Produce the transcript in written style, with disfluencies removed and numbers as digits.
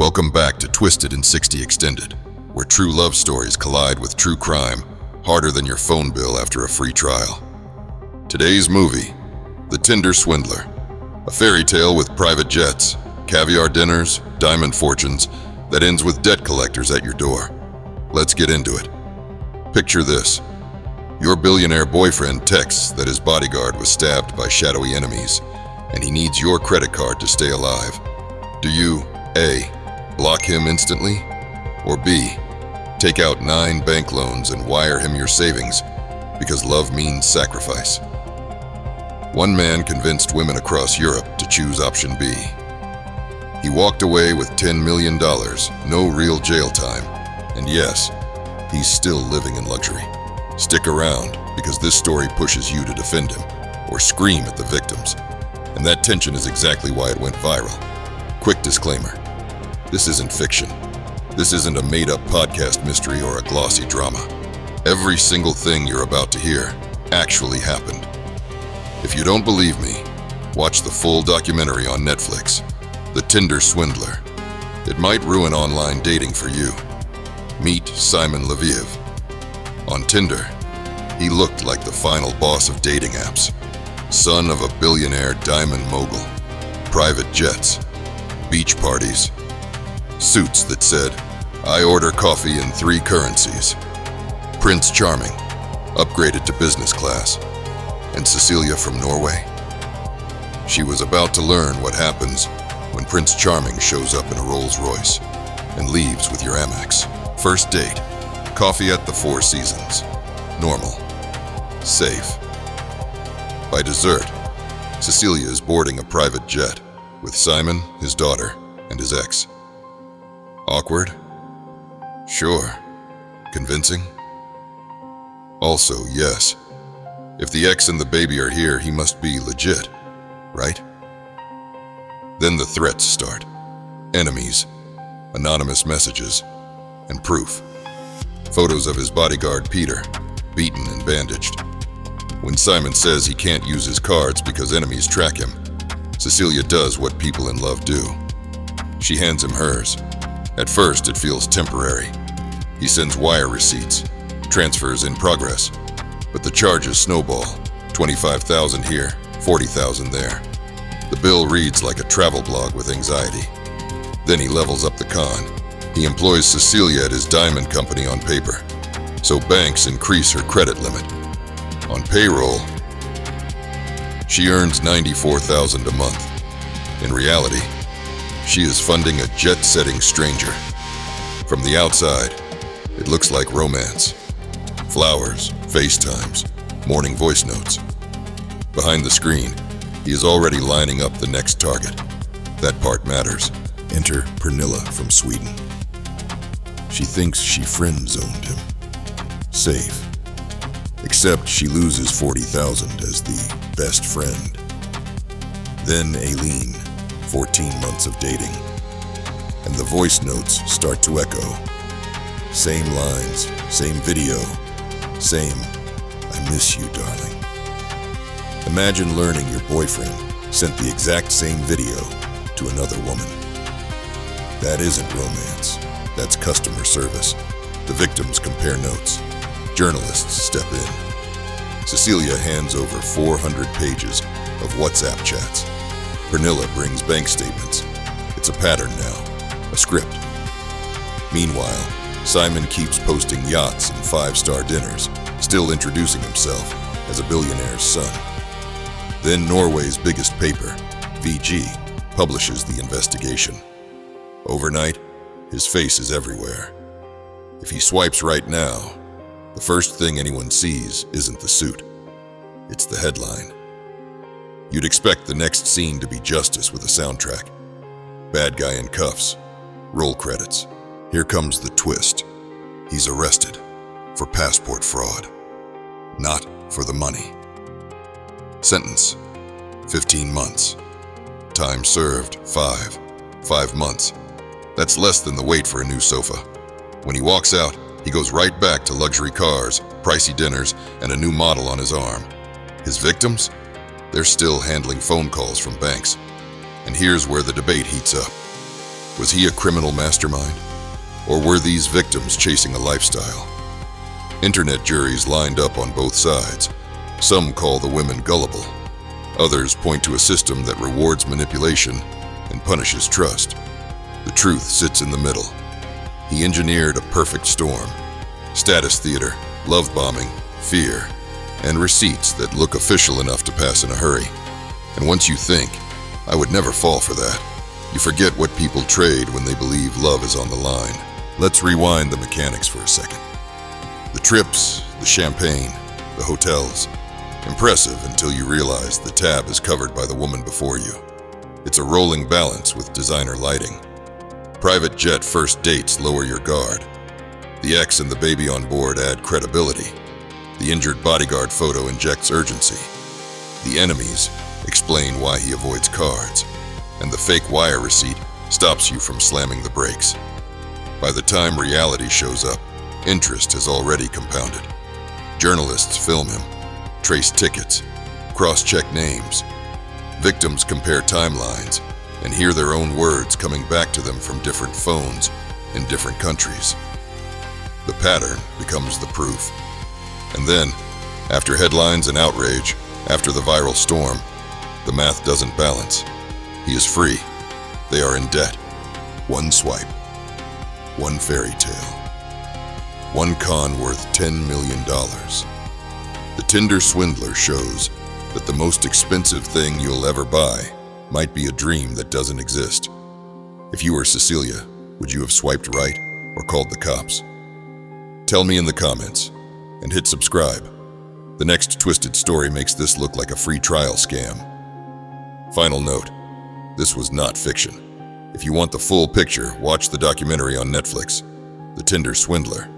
Welcome back to Twisted in 60 Extended, where true love stories collide with true crime, harder than your phone bill after a free trial. Today's movie, The Tinder Swindler, a fairy tale with private jets, caviar dinners, diamond fortunes, that ends with debt collectors at your door. Let's get into it. Picture this. Your billionaire boyfriend texts that his bodyguard was stabbed by shadowy enemies, and he needs your credit card to stay alive. Do you, A, block him instantly, or B, take out 9 bank loans and wire him your savings because love means sacrifice? One man convinced women across Europe to choose option B. He walked away with $10 million, no real jail time, and yes, he's still living in luxury. Stick around, because this story pushes you to defend him or scream at the victims, and that tension is exactly why it went viral. Quick disclaimer. This isn't fiction. This isn't a made-up podcast mystery or a glossy drama. Every single thing you're about to hear actually happened. If you don't believe me, watch the full documentary on Netflix, The Tinder Swindler. It might ruin online dating for you. Meet Simon Leviev. On Tinder, he looked like the final boss of dating apps. Son of a billionaire diamond mogul. Private jets. Beach parties. Suits that said, "I order coffee in 3 currencies." Prince Charming, upgraded to business class. And Cecilie from Norway. She was about to learn what happens when Prince Charming shows up in a Rolls Royce and leaves with your Amex. First date, coffee at the Four Seasons. Normal. Safe. By dessert, Cecilie is boarding a private jet with Simon, his daughter, and his ex. Awkward? Sure. Convincing? Also, yes. If the ex and the baby are here, he must be legit, right? Then the threats start. Enemies, anonymous messages, and proof. Photos of his bodyguard Peter, beaten and bandaged. When Simon says he can't use his cards because enemies track him, Cecilie does what people in love do. She hands him hers. At first, it feels temporary. He sends wire receipts, transfers in progress, but the charges snowball. $25,000 here, $40,000 there. The bill reads like a travel blog with anxiety. Then he levels up the con. He employs Cecilie at his diamond company on paper, so banks increase her credit limit. On payroll, she earns $94,000 a month. In reality, she is funding a jet-setting stranger. From the outside, it looks like romance. Flowers, FaceTimes, morning voice notes. Behind the screen, he is already lining up the next target. That part matters. Enter Pernilla from Sweden. She thinks she friend-zoned him. Safe. Except she loses $40,000 as the best friend. Then Ayleen, 14 months of dating. And the voice notes start to echo. Same lines, same video, same, "I miss you, darling." Imagine learning your boyfriend sent the exact same video to another woman. That isn't romance. That's customer service. The victims compare notes. Journalists step in. Cecilie hands over 400 pages of WhatsApp chats. Pernilla brings bank statements. It's a pattern now, a script. Meanwhile, Simon keeps posting yachts and 5-star dinners, still introducing himself as a billionaire's son. Then Norway's biggest paper, VG, publishes the investigation. Overnight, his face is everywhere. If he swipes right now, the first thing anyone sees isn't the suit. It's the headline. You'd expect the next scene to be justice with a soundtrack. Bad guy in cuffs. Roll credits. Here comes the twist. He's arrested for passport fraud, not for the money. Sentence, 15 months. Time served, 5 months. That's less than the wait for a new sofa. When he walks out, he goes right back to luxury cars, pricey dinners, and a new model on his arm. His victims? They're still handling phone calls from banks. And here's where the debate heats up. Was he a criminal mastermind? Or were these victims chasing a lifestyle? Internet juries lined up on both sides. Some call the women gullible. Others point to a system that rewards manipulation and punishes trust. The truth sits in the middle. He engineered a perfect storm. Status theater, love bombing, fear, and receipts that look official enough to pass in a hurry. And once you think, I would never fall for that, you forget what people trade when they believe love is on the line. Let's rewind the mechanics for a second. The trips, the champagne, the hotels. Impressive until you realize the tab is covered by the woman before you. It's a rolling balance with designer lighting. Private jet first dates lower your guard. The ex and the baby on board add credibility. The injured bodyguard photo injects urgency. The enemies explain why he avoids cards. And the fake wire receipt stops you from slamming the brakes. By the time reality shows up, interest has already compounded. Journalists film him, trace tickets, cross-check names. Victims compare timelines and hear their own words coming back to them from different phones in different countries. The pattern becomes the proof. And then, after headlines and outrage, after the viral storm, the math doesn't balance. He is free. They are in debt. One swipe. One fairy tale. One con worth $10 million. The Tinder Swindler shows that the most expensive thing you'll ever buy might be a dream that doesn't exist. If you were Cecilie, would you have swiped right or called the cops? Tell me in the comments, and hit subscribe. The next twisted story makes this look like a free trial scam. Final note, this was not fiction. If you want the full picture, watch the documentary on Netflix, The Tinder Swindler.